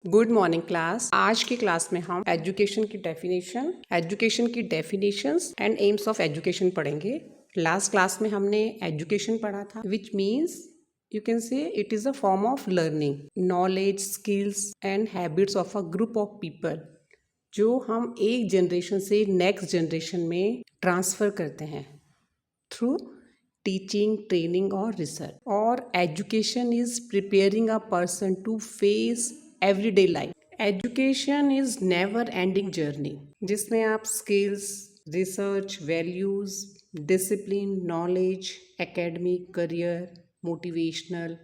Good morning class. आज की class में हम एजुकेशन की definitions and AIIMS of education पढ़ेंगे। लास्ट क्लास में हमने एजुकेशन पढ़ा था, which means you can say it is a form of learning, knowledge, skills and habits of a group of people जो हम एक जनरेशन से नेक्स्ट जनरेशन में ट्रांसफर करते हैं थ्रू टीचिंग, ट्रेनिंग और रिसर्च। और education is preparing a person to face everyday life. Education is never ending journey जिसमें आप skills, research, values, discipline, knowledge, academic, career, motivational,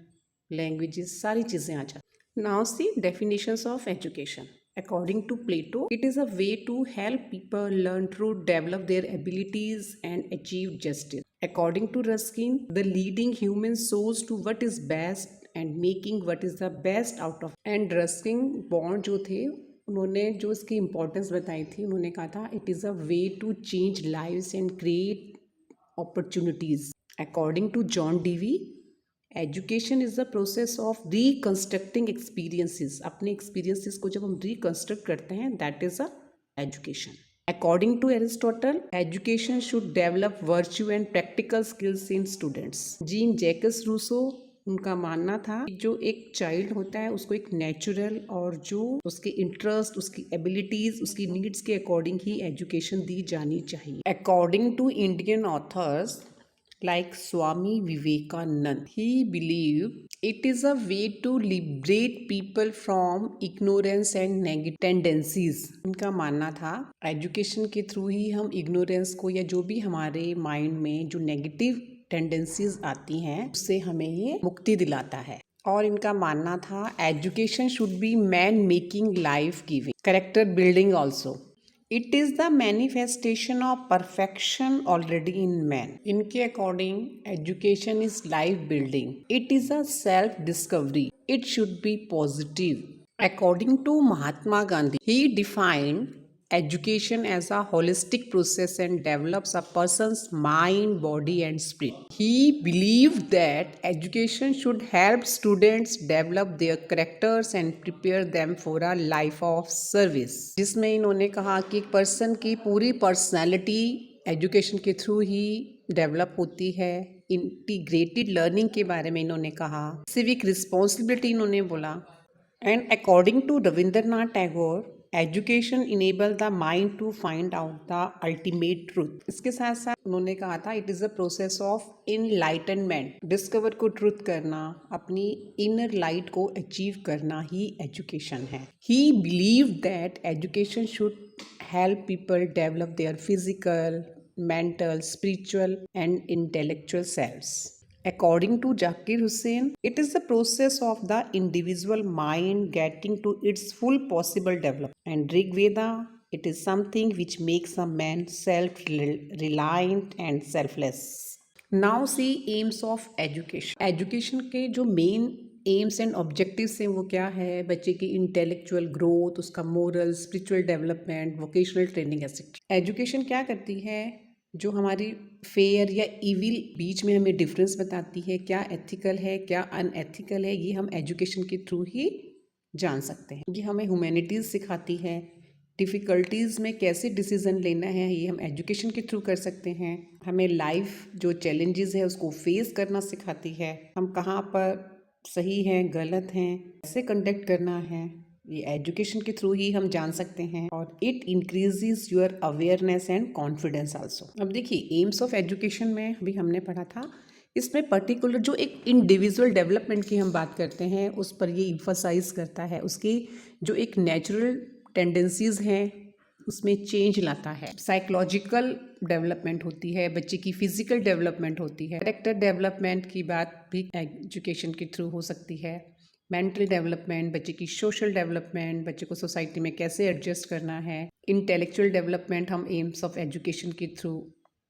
languages, सारी चीज़ें आ जाती। Now see definitions of education. According to Plato, it is a way to help people learn to develop their abilities and achieve justice. According to Ruskin, the leading human source to what is best and making what is the best out of. And Ruskin bond जो थे उन्होंने जो इसकी importance बताई थी, उन्होंने कहा था it is a way to change lives and create opportunities. According to John Dewey, education is the process of reconstructing experiences. अपने एक्सपीरियंसेस को जब हम रिकंस्ट्रक्ट करते हैं, that is a education. According to Aristotle, education should develop virtue and practical skills in students. Jean Jacques Rousseau, उनका मानना था कि जो एक चाइल्ड होता है उसको एक नेचुरल और जो उसके इंटरेस्ट, उसकी एबिलिटीज, उसकी नीड्स के अकॉर्डिंग ही एजुकेशन दी जानी चाहिए। According to Indian authors like Swami Vivekanand, he believed it is a way to liberate people from ignorance and negative tendencies. उनका मानना था एजुकेशन के थ्रू ही हम इग्नोरेंस को या जो भी हमारे माइंड में जो नेगेटिव टेंडेंसीज आती हैं उससे हमें ये मुक्ति दिलाता है। और इनका मानना था education should be man making, life giving, character building also. It is the manifestation of perfection already in man. इनके according education is life building, it is a self discovery, it should be positive. According to Mahatma Gandhi, he defined education as a holistic process and develops a person's mind, body and spirit. He believed that education should help students develop their characters and prepare them for a life of service. जिसमें इन्होंने कहा कि एक person की पूरी personality education के through ही develop होती है। इंटीग्रेटेड लर्निंग के बारे में इन्होंने कहा, सिविक रिस्पॉन्सिबिलिटी इन्होंने बोला। And according to Rabindranath Tagore, education enable the mind to find out the ultimate truth. इसके साथ साथ उन्होंने कहा था it is a process of enlightenment, discover को ट्रूथ करना, अपनी इनर लाइट को अचीव करना ही एजुकेशन है। ही believe that education should help people develop their physical, mental, spiritual and intellectual selves. According to Zakir Hussain, it is the process of the individual mind getting to its full possible development. And Rig Veda, it is something which makes a man self-reliant and selfless. Now see aims of education. Education के जो main AIIMS and objectives हैं वो क्या है? बच्चे की intellectual growth, उसका moral, spiritual development, vocational training etcetera. Education क्या करती है? जो हमारी फेयर या इविल बीच में हमें डिफरेंस बताती है, क्या एथिकल है, क्या अनएथिकल है, ये हम एजुकेशन के थ्रू ही जान सकते हैं। ये हमें ह्यूमैनिटीज़ सिखाती है। डिफ़िकल्टीज़ में कैसे डिसीज़न लेना है, ये हम एजुकेशन के थ्रू कर सकते हैं। हमें लाइफ जो चैलेंजेस है उसको फेस करना सिखाती है। हम कहाँ पर सही हैं, गलत हैं, कैसे कंडक्ट करना है, ये एजुकेशन के थ्रू ही हम जान सकते हैं। और it increases your awareness and confidence also. अब देखिए एम्स ऑफ एजुकेशन में भी हमने पढ़ा था, इसमें पर्टिकुलर जो एक इंडिविजुअल डेवलपमेंट की हम बात करते हैं उस पर ये इम्फसाइज करता है। उसकी जो एक नेचुरल टेंडेंसीज हैं उसमें चेंज लाता है। साइकोलॉजिकल डेवलपमेंट होती है, बच्चे की फिजिकल डेवलपमेंट होती है, कैरेक्टर डेवलपमेंट की बात भी एजुकेशन के थ्रू हो सकती है। मेंटल डेवलपमेंट, बच्चे की सोशल डेवलपमेंट, बच्चे को सोसाइटी में कैसे एडजस्ट करना है। इंटेलेक्चुअल डेवलपमेंट हम एम्स ऑफ एजुकेशन के थ्रू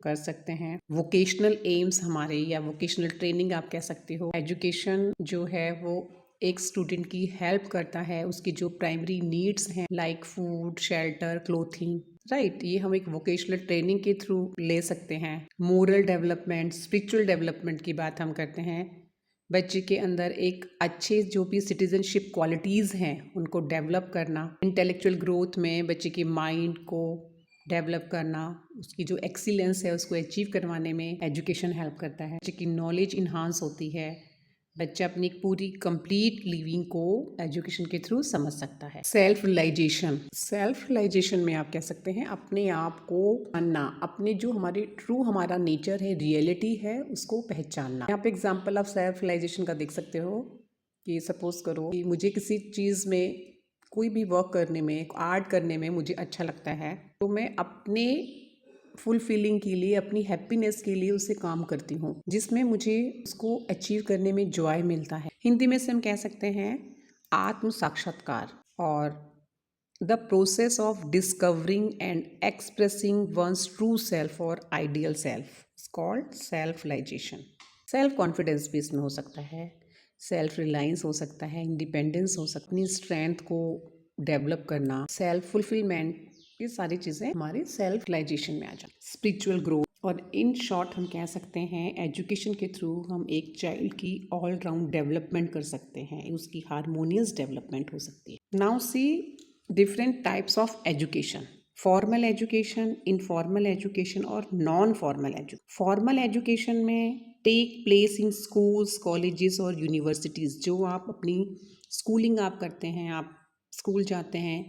कर सकते हैं। वोकेशनल एम्स हमारे या वोकेशनल ट्रेनिंग आप कह सकते हो। एजुकेशन जो है वो एक स्टूडेंट की हेल्प करता है, उसकी जो प्राइमरी नीड्स हैं like food, shelter, clothing, right, ये हम एक वोकेशनल ट्रेनिंग के थ्रू ले सकते हैं। मोरल डेवलपमेंट, स्पिरिचुअल डेवलपमेंट की बात हम करते हैं बच्चे के अंदर एक अच्छे जो भी सिटीजनशिप क्वालिटीज़ हैं उनको डेवलप करना, इंटेलेक्चुअल ग्रोथ में बच्चे के माइंड को डेवलप करना, उसकी जो एक्सीलेंस है उसको अचीव करवाने में एजुकेशन हेल्प करता है। बच्चे की नॉलेज इन्हांस होती है, बच्चा अपनी पूरी कंप्लीट लिविंग को एजुकेशन के थ्रू समझ सकता है। सेल्फ रियलाइजेशन में आप कह सकते हैं अपने आप को जानना, अपने जो हमारा नेचर है, रियलिटी है, उसको पहचानना। आप एग्जांपल ऑफ सेल्फ रियलाइजेशन का देख सकते हो कि सपोज करो कि मुझे किसी चीज़ में, कोई भी वर्क करने में, आर्ट करने में मुझे अच्छा लगता है, तो मैं अपने फुलफिलिंग के लिए, अपनी हैप्पीनेस के लिए उससे काम करती हूँ, जिसमें मुझे उसको अचीव करने में जॉय मिलता है। हिंदी में से हम कह सकते हैं आत्म साक्षात्कार, और the process of discovering and expressing one's true self और ideal self is called self realization. Self confidence भी इसमें हो सकता है, सेल्फ रिलायंस हो सकता है, इंडिपेंडेंस हो सकता है, अपनी स्ट्रेंथ को डेवलप करना, सेल्फ फुलफिलमेंट, ये सारी चीज़ें हमारी सेल्फ रियलाइजेशन में आ जाती। स्पिरिचुअल ग्रोथ, और इन शॉर्ट हम कह सकते हैं एजुकेशन के थ्रू हम एक चाइल्ड की ऑल राउंड डेवलपमेंट कर सकते हैं, उसकी हारमोनियस डेवलपमेंट हो सकती है। Now see different types of education, formal education, informal education और non formal education. Formal education में take place in schools, colleges और यूनिवर्सिटीज़। जो आप अपनी स्कूलिंग आप करते हैं, आप स्कूल जाते हैं,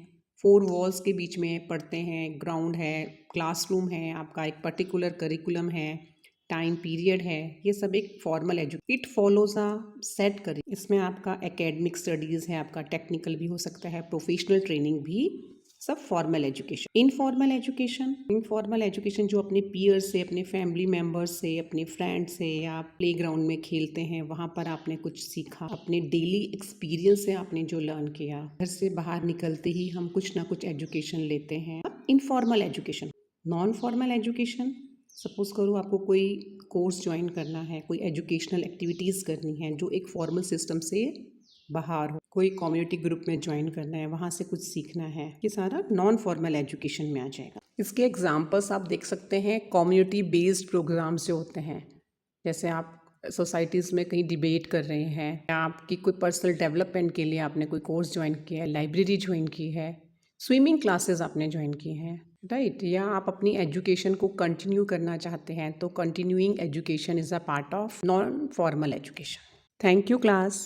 4 वॉल्स के बीच में पढ़ते हैं, ग्राउंड है, क्लासरूम है, आपका एक पर्टिकुलर करिकुलम है, टाइम पीरियड है, ये सब एक formal education. It follows a set curriculum. इसमें आपका एकेडमिक स्टडीज़ है, आपका टेक्निकल भी हो सकता है, प्रोफेशनल ट्रेनिंग भी, सब फॉर्मल एजुकेशन। इनफॉर्मल एजुकेशन जो अपने पीयर से, अपने फैमिली मेम्बर्स से, अपने फ्रेंड से, या प्लेग्राउंड में खेलते हैं, वहाँ पर आपने कुछ सीखा, अपने डेली एक्सपीरियंस से आपने जो लर्न किया। घर से बाहर निकलते ही हम कुछ ना कुछ एजुकेशन लेते हैं। Informal education. Non formal education, suppose करो आपको कोई कोर्स ज्वाइन करना है, कोई एजुकेशनल एक्टिविटीज़ करनी है जो एक फॉर्मल सिस्टम से बाहर हो, कोई कम्युनिटी ग्रुप में ज्वाइन करना है, वहाँ से कुछ सीखना है, ये सारा नॉन फॉर्मल एजुकेशन में आ जाएगा। इसके एग्जांपल्स आप देख सकते हैं कम्युनिटी बेस्ड प्रोग्राम्स जो होते हैं, जैसे आप सोसाइटीज़ में कहीं डिबेट कर रहे हैं, या आपकी कोई पर्सनल डेवलपमेंट के लिए आपने कोई कोर्स ज्वाइन किया है, लाइब्रेरी ज्वाइन की है, स्विमिंग क्लासेस आपने ज्वाइन की हैं, राइट, या आप अपनी एजुकेशन को कंटिन्यू करना चाहते हैं, तो continuing education is a part of non formal education. Thank you class.